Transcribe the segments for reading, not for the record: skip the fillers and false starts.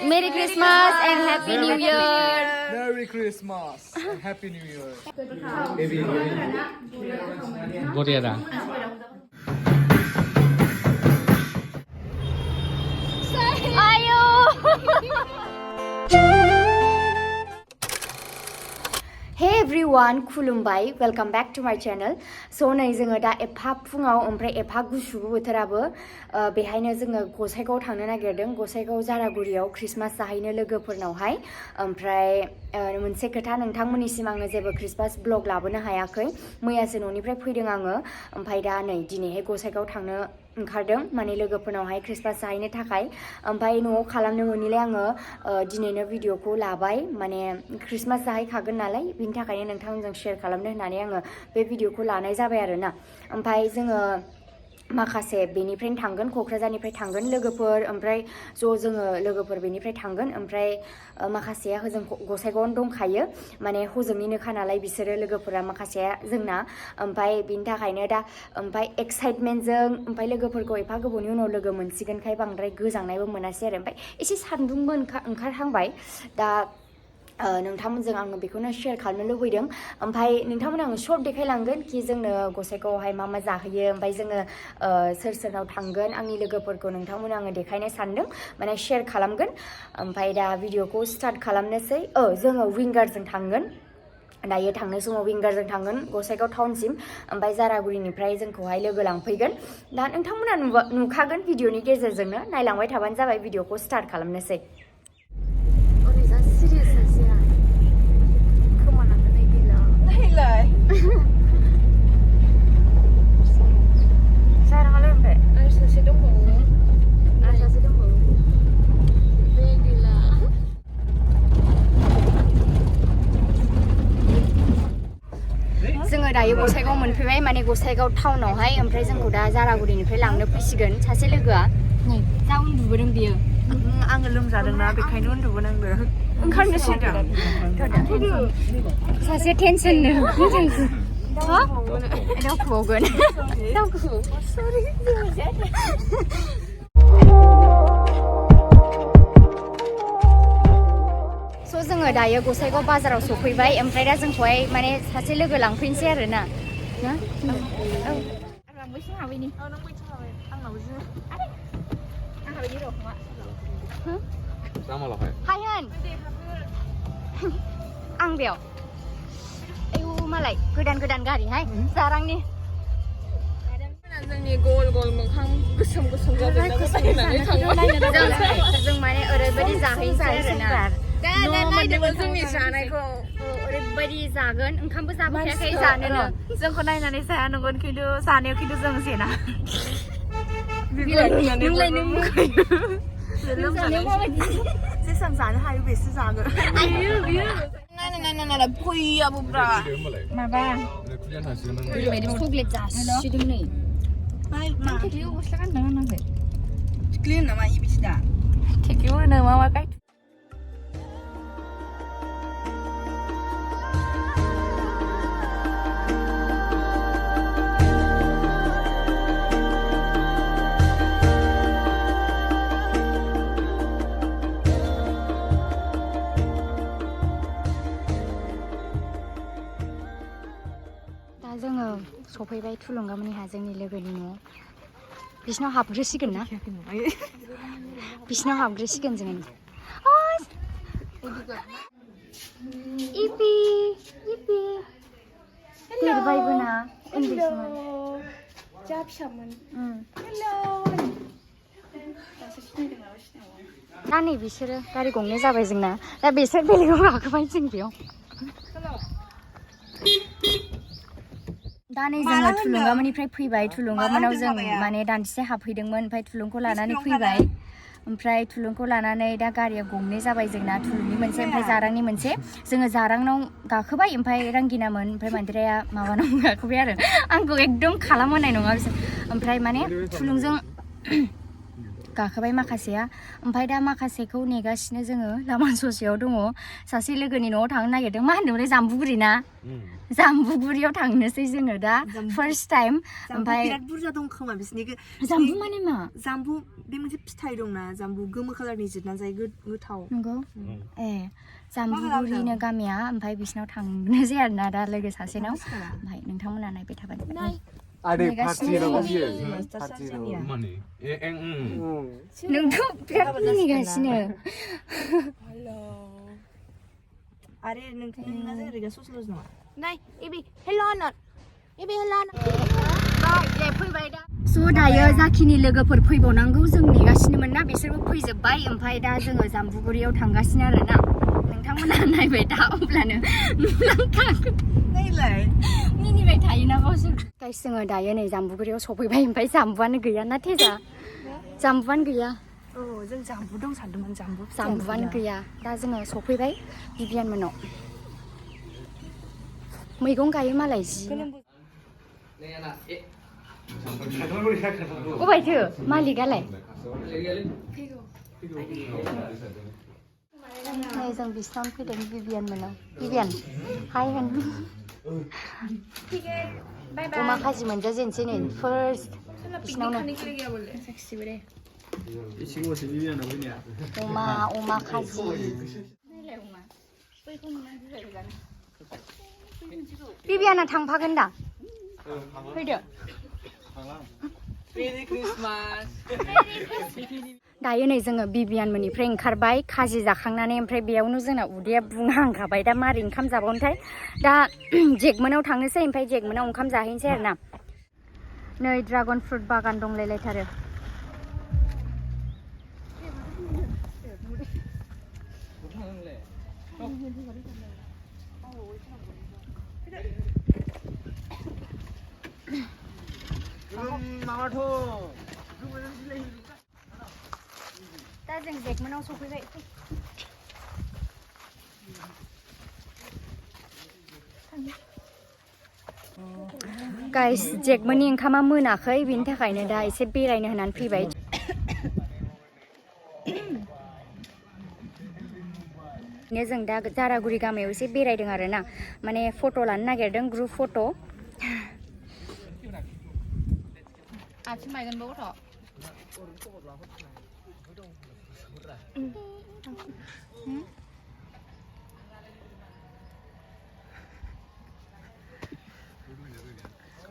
Merry Christmas and Happy New Year. Merry Christmas and Happy New Year. Gossaigaon. Ayo. Hey everyone, खुलुमबाय, welcome back to my channel. So नै जोङो दा एफा फुङाव ओमफ्राय एफा गुसुबो बोथोराबो बेहायनो जोङो गसाइगाव थांनो नागिरदों गसाइगाव जारागुरियाव क्रिसमास जाहैनो लोगोफोरनावहाय ओमफ्राय मोनसे खोथा नोंथांमोननिसिम आङो जेबो क्रिसमास ब्लग लाबोनो हायाखै मैयासो न'निफ्राय फैदों आङो ओमफ्राय दा नै दिनैहाय गसाइगाव थांनो ओंखारदों माने लोगोफोरनावहाय क्रिसमास जाहैनो थाखाय ओमफ्राय न'आव खालामनो मोनिलाय आङो दिनैनो भिडिअखौ लाबाय माने क्रिसमास जाहैखागोन नालाय बिनि थाखायनो नोंथांजों शेयार खालामनो होननानै आङो बे भिडिअखौ लानाय जाबाय आरोना ओमफ्राय जोङो माखासे बेनिफ्रायनो थांगोन क'क्राझारनिफ्राय थांगोन लोगोफोर ओमफ्राय जोङो लोगोफोर बेनिफ्राय थांगोन ओमफ्राय माखासेया हजों गसाइगावआवनो दंखायो माने हजोंनिनोखा नालाय बिसोरो लोगोफोरा माखासेया जोंना ओमफ्राय बिनि थाखायनो दा ओमफ्राय एक्साइटमेन्टजों ओमफ्राय लोगोफोरखौ एफा गोबावनि उनाव लोगो मोनसिगोनखाय बांद्राय गोजांनायबो मोनासै आरो ओमफ्राय एसे सान्दुंबो ओंखारहांबाय दा नोंथांमोनजों आङो बेखौनो शेयार खालामनो लुबैदों ओमफ्राय नोंथांमोन आङो सर्ट देखायलांगोन कि जोंनो गसाइगावआवहाय मा मा जाहैयो ओमफ्राय जोङो सोर सोरनाव थांगोन आंनि लोगोफोरखौ नोंथांमोन आङो देखायनो सानदों माने शेयार खालामगोन ओमफ्राय दा भिडिअखौ स्टार्ट खालामनोसै जोङो विंगारजों थांगोन दायो थांनाय समाव विंगारजों थांगोन गसाइगाव टाउनसिम ओमफ्राय जारागुरिनिफ्राय जोंखौहाय लोगो लांफैगोन दा नोंथांमोना नुखागोन भिडिअनि गेजेरजोंनो नायलांबाय थाबानो जाबाय भिडिअखौ स्टार्ट खालामनोसै जोङो दायो गसाइगाव मोनफैबाय माने गसाइगाव टाउनावहाय ओमफ्राय जोंखौ दा जारागुरिनिफ्राय लांनो फैसिगोन सासे लोगोआ जा उन्दुबोदों बियो आङो लोमजादोंना बेखायनो उन्दुबोनांदों ओंखारनोसै दा सासे टेनसननो दावखोबावगोन जोङो दायो गसाइगाव बाजाराव सफैबाय ओमफ्राय दा जोंखौहाय माने सासे लोगो लांफैनोसै आरोना हाय होन आं बेयाव आयु मालाय गोदान गोदान गारिहाय जारांनि जोंनि गल गल मोखां गोसोम गोसोम जों माने ओरैबायदि जाहैनोसै आरोना जोंनि जानायखौ ओरैबायदि जागोन ओंखामबो जाबोखायाखै जानोनो जोंखौ नायनानै जाया नंगोन खिन्थु जानायाव खिन्थु जों जेना नोंलाय नों जेसां जानो हायो बेसो जागोन नायनाय फैयाबो ब्रा माबा चक्लेट जासिदों नै थेख्लियाव गस्ला गानदों होनाखै थेख्लि होनो नामा बिसिना थेख्लियाव होनो मा गाय जोङो सफैबाय थुलुंगामोनहा जोंनि लोगोनि न'आव बिसिनाव हाबग्रोसिगोन ना बिसिनाव हाबग्रोसिगोन जोङो इपि इपि देरबायबो ना उन्दैसोमोन जा फिसामोन दा नै बिसोरो गारि गंनै जाबाय जोंना दा बिसोर बेलेगाव गाखोबाय जों बेयाव दा नै जोङो थुलुंगामोननिफ्राय फैबाय थुलुंगामोनाव जों माने दान्दिसे हाबफैदोंमोन ओमफ्राय थुलुंखौ लानानै फैबाय ओमफ्राय थुलुंखौ लानानै दा गारिया गंनै जाबाय जोंना थुलुंनि मोनसे ओमफ्राय जारांनि मोनसे जोङो जारांनाव गाखोबाय ओमफ्राय रांगिनामोन ओमफ्राय मानद्राया माबानाव गाखोबाय आरो आंखौ एकदम खालामहोनाय नङा बिसोर ओमफ्राय माने थुलुंजों गाखोबाय माखासेया ओमफ्राय दा माखासेखौ नेगासिनो जोङो लामा ससेयाव दङ सासे लोगोनि न'आव थांनो नागिरदों मा होनदोंमोनलाय जाम्बुगुरि ना जाम्बुगुरियाव थांनोसै जोङो दा फार्स्ट टाइम ओमफ्राय बिराद बुरजा दं खोमा बिसोरनि जाम्बु माने मा जाम्बु बे मोनसे फिथाइ दंना जाम्बु गोमो कालारनि जिरनानै जायो गोथाव नंगौ ए जाम्बुगुरिनो गामिया ओमफ्राय बिसिनाव थांनोसै आरोना दा लोगो सासेनाव ओमफ्राय नोंथांमोना नायबाय थाबाय Adik party dong dia. Mana? नोंथ' बिराद मिनिगासिनो आरे नोंथांना जायगा ससेल'सो नङा नाय इबि हेल'नट इबि हेल'नट दे फैबाय दा स' दायो जाखिनि लोगोफोर फैबावनांगौ जों नेगासिनोमोन ना बिसोरबो फैजोब्बाय ओमफ्राय दा जोङो जाम्बुगुरियाव थांगासिनो आरोना नोंथांमोना नायबाय दा अब्लानो नायलाय मिनिबाय थायोना गावसोर गाइस जोङो दायो नै जाम्बुगुरियाव सफैबाय ओमफ्राय जाम्बुआनो गैया ना थेजा जाम्बुआनो गैया औ जों जाम्बु दं सानदोंमोन जाम्बुआनो गैया दा जोङो सफैबाय बिबियान मोनाव मैगं गायो मालाय जि अबायथो मालिकआलाय नै जों बिसिनावनो फैदों बिबियान मोनाव बिबियान हाय होन अमा खाजि मोनजाजेनसै नै फार्स्ट बिसिनावनो अमा खाजि बिबियाना थांफागोन दा फैदो दायो नै जोङो बिबियान मोननिफ्राय ओंखारबाय खाजि जाखांनानै ओमफ्राय बेयावनो जोंना उदैया बुंहांखाबाय दा मारै ओंखाम जाबावनोथाय दा जेगमोनाव थांनोसै ओमफ्राय जेगमोनाव ओंखाम जाहैनोसै आरोना नै ड्रागन फ्रुट बागान दंलायलायथारो दा जों जेगमोनाव सफैबाय गाइस जेगमोननि ओंखामा मोनाखै बिनि थाखायनो दा एसे बेरायनो होननानै फैबाय जों दा जारागुरि गामियाव एसे बेरायदों आरोना माने फट' लानो नागिरदों ग्रुप फट' आथिं मायगोनबो गथ'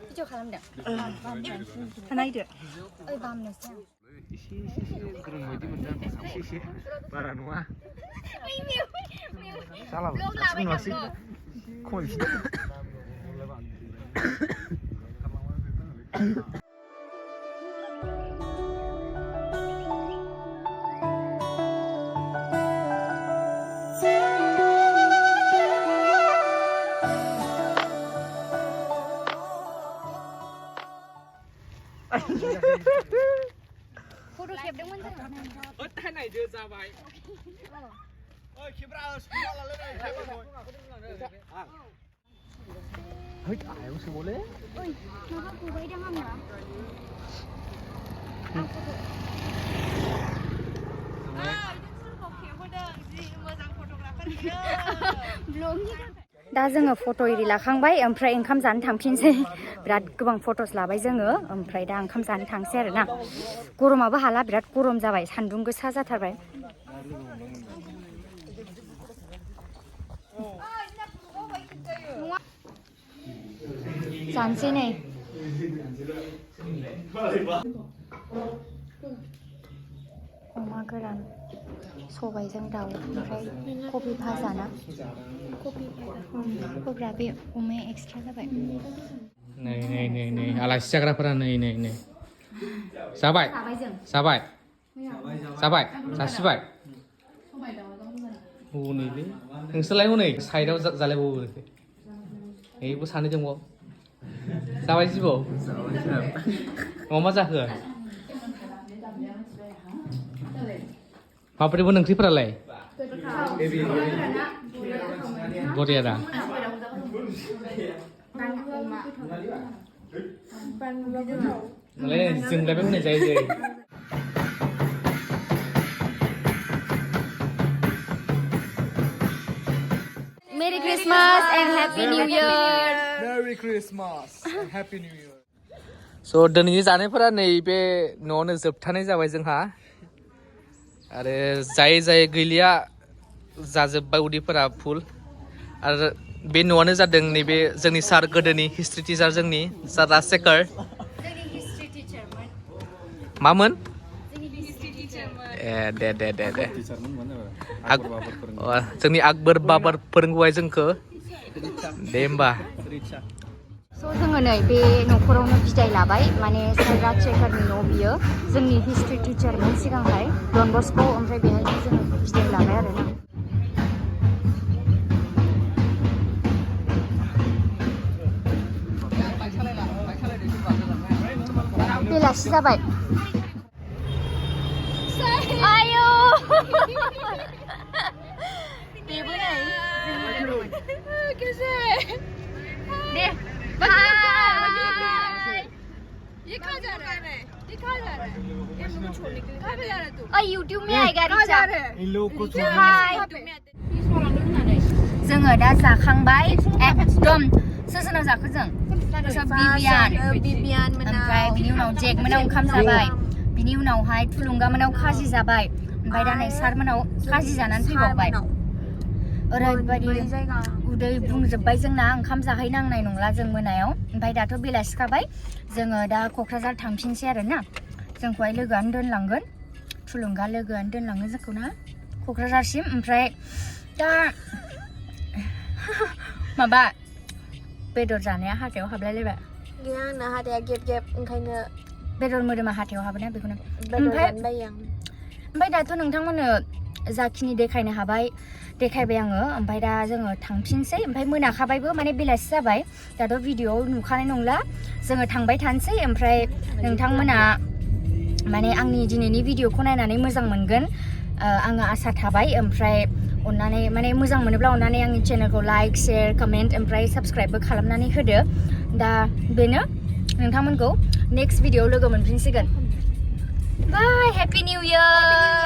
भिडिअ खालामदों नायदो ओइ बामनोसै आं एसे गोरों बायदि मोनदों एसे बारा नङा सालाबो नङासै खमायफिनदो फट' खेबदोंमोन जों नायदो जाबाय ฮ้ยตายมันสวยเลย ओइ माबा गबायदां आंना दा जोङो फट' एरि लाखांबाय ओमफ्राय ओंखाम जानो थांफिनसै बिराद गोबां फट'स लाबाय जोङो ओमफ्राय दा ओंखाम जानो थांसै आरोना गरमाबो हाला बिराद गरम जाबाय सान्दुं गोसा जाथारबाय जानोसै नै अमा गोरान सबायजों दाउ ओमफ्राय कबि भाजा ना कबिया बे अमाया एक्सट्रा जाबाय नै आलासि जाग्राफोरा नै जाबाय जाबाय जाबाय जासिबाय हनैलै नोंसोरलाय हनै साइडआव जालायबावो बेबो सानै दंबाव जाबाय जिबौ मा जाखो माब्रैबो ओंख्रिफोरालाय बरिया दा जोंलायबो होनाय जायो Merry Christmas and Happy New Year. Merry Christmas and Happy New Year. स' दिनैनि जानायफोरा नैबे न'आवनो जोबथानाय जाबाय जोंहा आरो जाय गैलिया जाजोब्बाय उदैफोरा फुल आरो बे न'आनो जादों नैबे जोंनि सार गोदोनि हिस्ट्रि टिचार जोंनि सार राजशेखर मामोन ए दे जोंनि आकबर बाबर फोरोंबोबाय जोंखौ दे होमबा स' जोङो नै बे न'खरावनो बिदाय लाबाय माने सार राजशेखरनि न' बियो जोंनि हिस्ट्रि टिचारमोन सिगांहाय डन बस्क' ओमफ्राय बेहायनो जोङो बिदाय लाबाय आरोना बेलासि जाबाय आयौ बेबो नै दे बाय ये कहाँ जा रहा है? ये कहाँ जा रहा है? ये मुझे छोड़ने के लिए कहाँ पे जा रहा है तू? YouTube में आएगा रिचा इन लोगों को हाय जोङो दा जाखांबाय एकदम सोरनाव जाखो जों बिबियान ओमफ्राय बिनि उनाव जेक मोनाव ओंखाम जाबाय बिनि उनावहाय थुलुंगा मोनाव खाजि जाबाय ओमफ्राय दा नै सार मोनाव खाजि जानानै फैबावबाय ओरैबायदि उदै बुंजोब्बाय जोंना ओंखाम जाहैनांनाय नंला जों मोनायाव ओमफ्राय दाथ' बेलासिखाबाय जोङो दा क'क्राझार थांफिनसै आरोना जोंखौहाय लोगोआनो दोनलांगोन थुलुंगा लोगोआनो दोनलाङो जोंखौ ना क'क्राझारसिम ओमफ्राय दा माबा बेदर जानाया हाथायाव हाबलायलायबाय गैया आंना हाथाया गेब ओंखायनो बेदर मोदोमा हाथायाव हाबोना बेखौनो बेदर जानो बायो आं ओमफ्राय दाथ' नोंथांमोननो जाखिनि देखायनो हाबाय देखायबाय आङो ओमफ्राय दा जोङो थांफिनसै ओमफ्राय मोनाखाबायबो माने बेलासि जाबाय दाथ' भिडिअ'आव नुखानाय नंला जोङो थांबाय थानोसै ओमफ्राय नोंथांमोना माने आंनि दिनैनि भिडिअ'खौ नायनानै मोजां मोनगोन आङो आसा थाबाय ओमफ्राय अन्नानै माने मोजां मोनोब्ला अन्नानै आंनि चेनेलखौ लाइक शेयार कमेन्ट ओमफ्राय साबस्क्राइबबो खालामनानै होदो दा बेनो नोंथांमोनखौ नेक्स्ट भिडिअ'आव लोगो मोनफिनसिगोन बाय हेपि निउ इयार